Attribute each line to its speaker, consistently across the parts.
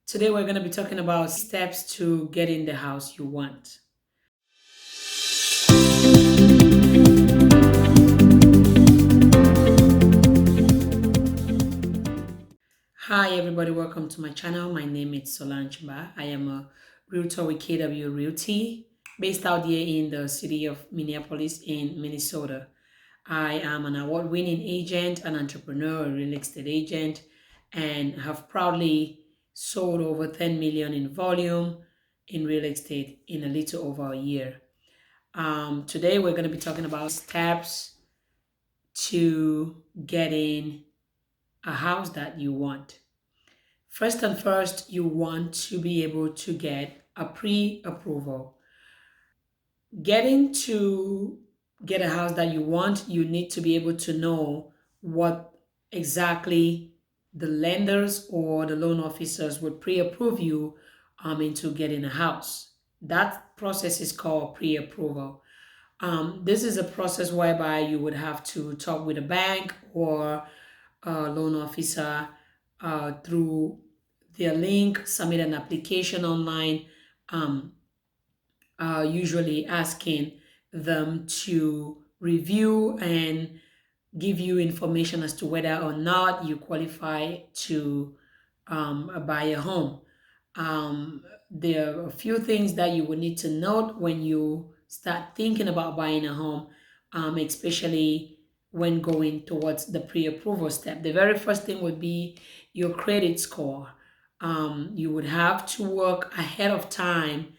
Speaker 1: Today we're going to be talking about steps to getting the house you want. Hi everybody, welcome to my channel. My name is Solange Mba. I am a realtor with KW Realty based out here in the city of Minneapolis in Minnesota. I am an award-winning agent, an entrepreneur, a real estate agent, and have proudly sold over 10 million in volume in real estate in a little over a year. Today we're going to be talking about steps to getting a house that you want. First and first, you want to be able to get a pre-approval. Getting to get a house that you want, you need to be able to know what exactly the lenders or the loan officers would pre-approve you into getting a house. That process is called pre-approval. This is a process whereby you would have to talk with a bank or a loan officer through their link, submit an application online, um, usually asking them to review and give you information as to whether or not you qualify to buy a home. There are a few things that you will need to note when you start thinking about buying a home, especially when going towards the pre-approval step. The very first thing would be your credit score. You would have to work ahead of time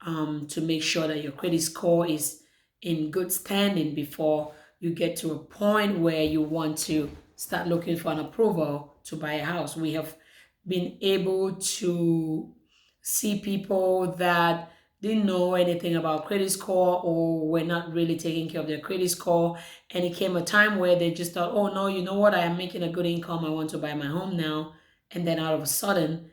Speaker 1: to make sure that your credit score is in good standing before you get to a point where you want to start looking for an approval to buy a house. We have been able to see people that didn't know anything about credit score or were not really taking care of their credit score, and it came a time where they just thought, oh no, you know what, I am making a good income, I want to buy my home now. And then all of a sudden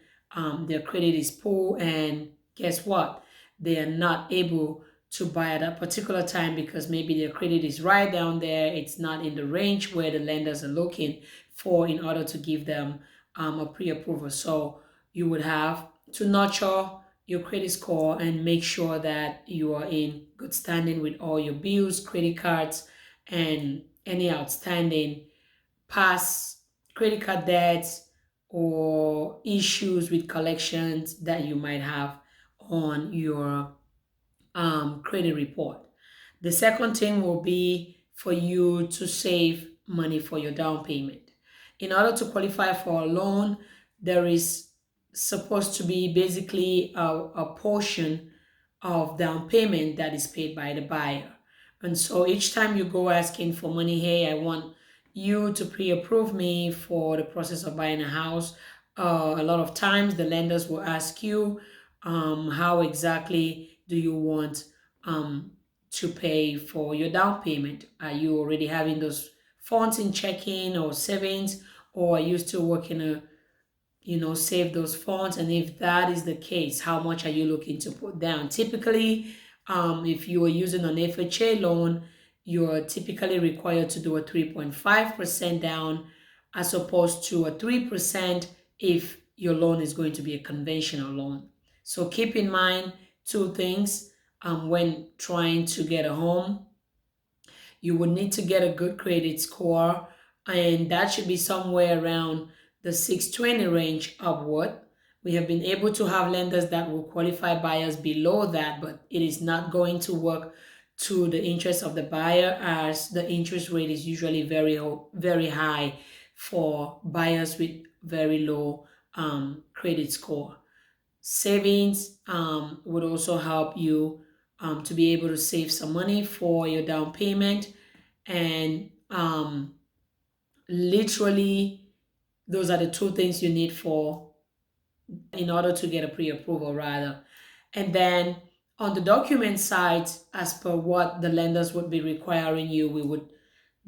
Speaker 1: their credit is poor, and guess what, they are not able to buy at that particular time because maybe their credit is right down there. It's not in the range where the lenders are looking for in order to give them a pre-approval. So you would have to nurture your credit score and make sure that you are in good standing with all your bills, credit cards, and any outstanding past credit card debts or issues with collections that you might have on your credit report. The second thing will be for you to save money for your down payment. In order to qualify for a loan, there is supposed to be basically a portion of down payment that is paid by the buyer. And so each time you go asking for money, hey, I want you to pre-approve me for the process of buying a house, a lot of times the lenders will ask you, how exactly do you want to pay for your down payment? Are you already having those funds in checking or savings, or are you still working to, save those funds? And if that is the case, how much are you looking to put down? Typically, if you are using an FHA loan, you're typically required to do a 3.5% down as opposed to a 3% if your loan is going to be a conventional loan. So keep in mind two things when trying to get a home. You would need to get a good credit score, and that should be somewhere around the 620 range upward. We have been able to have lenders that will qualify buyers below that, but it is not going to work to the interest of the buyer, as the interest rate is usually very high for buyers with very low credit score. Savings would also help you to be able to save some money for your down payment. And literally, those are the two things you need for in order to get a pre-approval rather. And then on the document side, as per what the lenders would be requiring you, we would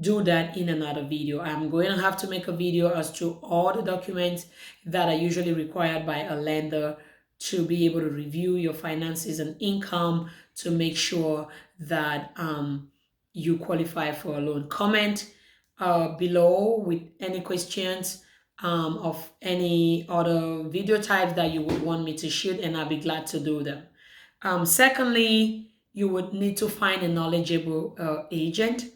Speaker 1: do that in another video. I'm going to have to make a video as to all the documents that are usually required by a lender to be able to review your finances and income to make sure that you qualify for a loan. Comment below with any questions of any other video types that you would want me to shoot, and I'll be glad to do them. Secondly, you would need to find a knowledgeable agent.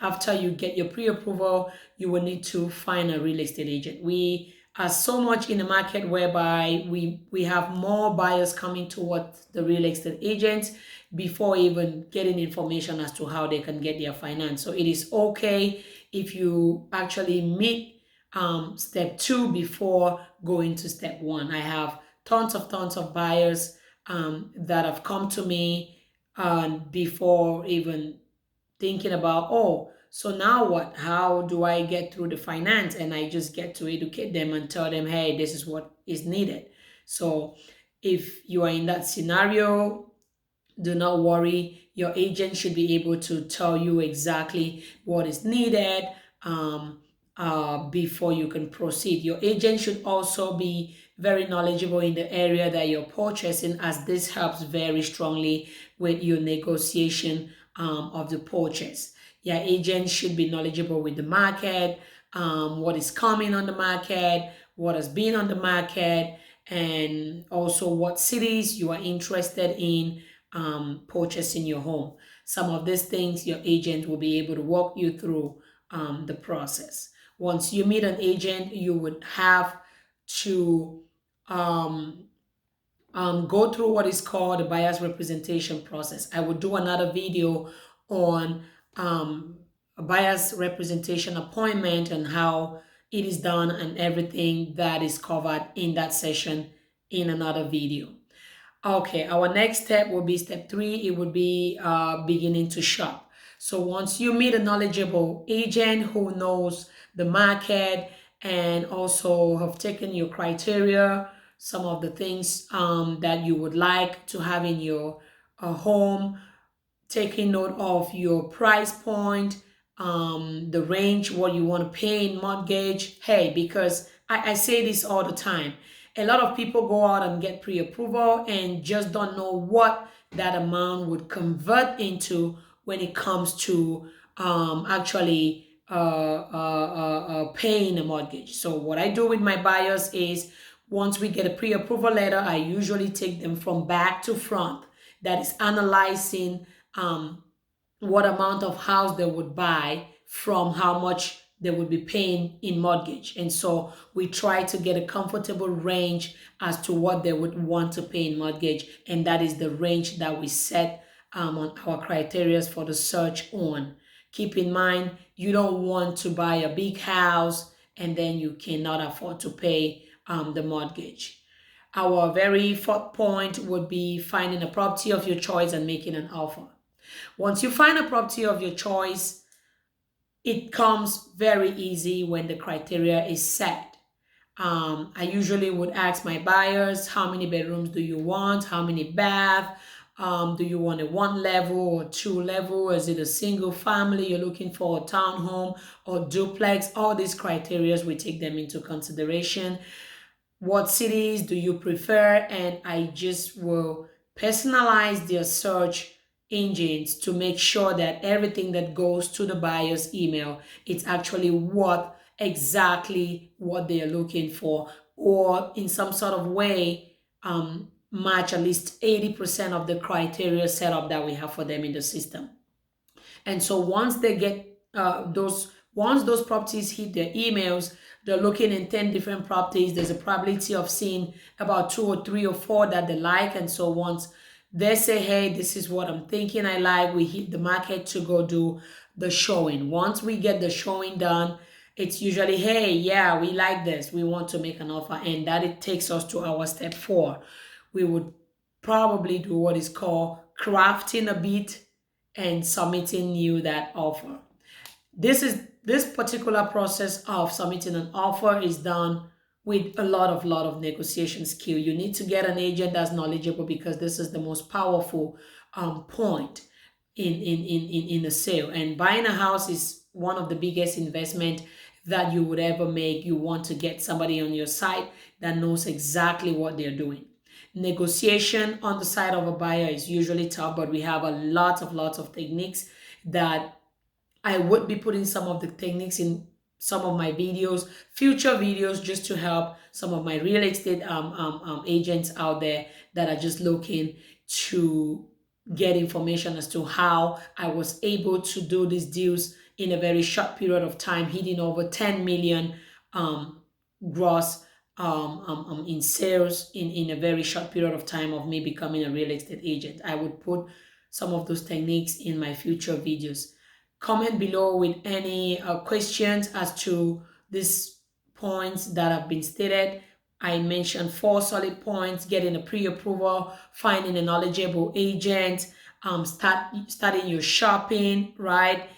Speaker 1: After you get your pre-approval, you will need to find a real estate agent. We are so much in the market whereby we have more buyers coming towards the real estate agents before even getting information as to how they can get their finance. So it is okay if you actually meet step two before going to step one. I have tons of buyers that have come to me before even thinking about, oh, so now what? How do I get through the finance? And I just get to educate them and tell them, hey, this is what is needed. So if you are in that scenario, do not worry. Your agent should be able to tell you exactly what is needed before you can proceed. Your agent should also be very knowledgeable in the area that you're purchasing, as this helps very strongly with your negotiation of the purchase. Your agent should be knowledgeable with the market, what is coming on the market, what has been on the market, and also what cities you are interested in purchasing your home. Some of these things your agent will be able to walk you through the process. Once you meet an agent, you would have to um, go through what is called the buyer's representation process. I will do another video on a buyer's representation appointment and how it is done and everything that is covered in that session in another video. Okay, our next step will be step three. It would be beginning to shop. So once you meet a knowledgeable agent who knows the market and also have taken your criteria, some of the things that you would like to have in your home, taking note of your price point, the range, what you want to pay in mortgage. Hey, because I say this all the time. A lot of people go out and get pre-approval and just don't know what that amount would convert into when it comes to actually paying a mortgage. So what I do with my buyers is once we get a pre-approval letter, I usually take them from back to front. That is analyzing what amount of house they would buy from how much they would be paying in mortgage. And so we try to get a comfortable range as to what they would want to pay in mortgage. And that is the range that we set on our criteria for the search on. Keep in mind, you don't want to buy a big house and then you cannot afford to pay the mortgage. Our very fourth point would be finding a property of your choice and making an offer. Once you find a property of your choice, it comes very easy when the criteria is set. I usually would ask my buyers, how many bedrooms do you want? How many bath? Do you want a one level or two level? Is it a single family? You're looking for a townhome or duplex? All these criteria, we take them into consideration. What cities do you prefer? And I just will personalize their search engines to make sure that everything that goes to the buyer's email, it's actually what exactly what they are looking for, or in some sort of way match at least 80% of the criteria set up that we have for them in the system. And so once they get once those properties hit their emails, they're looking in 10 different properties. There's a probability of seeing about two or three or four that they like. And so once they say, hey, this is what I'm thinking I like, we hit the market to go do the showing. Once we get the showing done, it's usually, hey, yeah, we like this. We want to make an offer. And that it takes us to our step four. We would probably do what is called crafting a bid and submitting you that offer. This particular process of submitting an offer is done with a lot of negotiation skill. You need to get an agent that's knowledgeable because this is the most powerful point in a sale. And buying a house is one of the biggest investment that you would ever make. You want to get somebody on your side that knows exactly what they're doing. Negotiation on the side of a buyer is usually tough, but we have a lots of techniques that I would be putting some of the techniques in some of my videos, future videos, just to help some of my real estate agents out there that are just looking to get information as to how I was able to do these deals in a very short period of time, hitting over 10 million um, gross in sales in a very short period of time of me becoming a real estate agent. I would put some of those techniques in my future videos. Comment below with any questions as to these points that have been stated. I mentioned 4 solid points: getting a pre-approval, finding a knowledgeable agent, starting your shopping, right?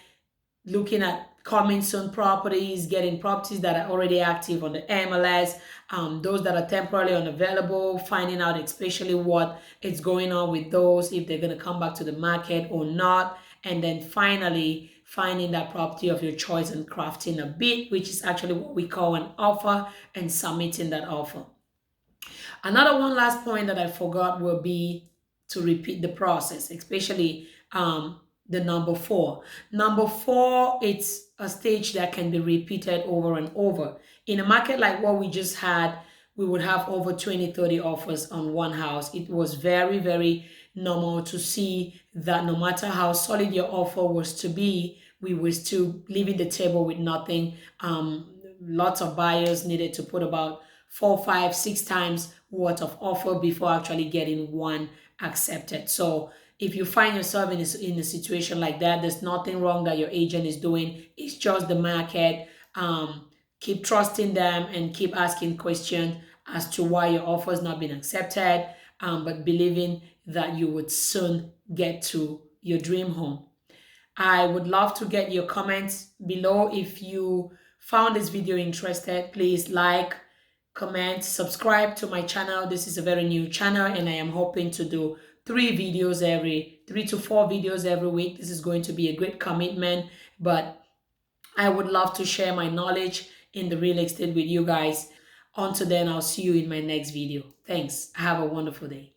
Speaker 1: Looking at coming soon properties, getting properties that are already active on the MLS, those that are temporarily unavailable, finding out especially what is going on with those, if they're going to come back to the market or not, and then finally finding that property of your choice and crafting a bid, which is actually what we call an offer, and submitting that offer. Another one last point that I forgot will be to repeat the process, especially the number four. Number four, it's a stage that can be repeated over and over. In a market like what we just had, we would have over 20, 30 offers on one house. It was very, very normal to see that no matter how solid your offer was to be, we were still leaving the table with nothing. Lots of buyers needed to put about 4, 5, 6 times worth of offer before actually getting one accepted. So if you find yourself in a situation like that, there's nothing wrong that your agent is doing. It's just the market. Keep trusting them and keep asking questions as to why your offer has not been accepted, but believing that you would soon get to your dream home. I would love to get your comments below. If you found this video interested, please like, comment, subscribe to my channel. This is a very new channel and I am hoping to do 3 to 4 videos every week. This is going to be a great commitment, but I would love to share my knowledge in the real estate with you guys. Until then, I'll see you in my next video. Thanks. Have a wonderful day.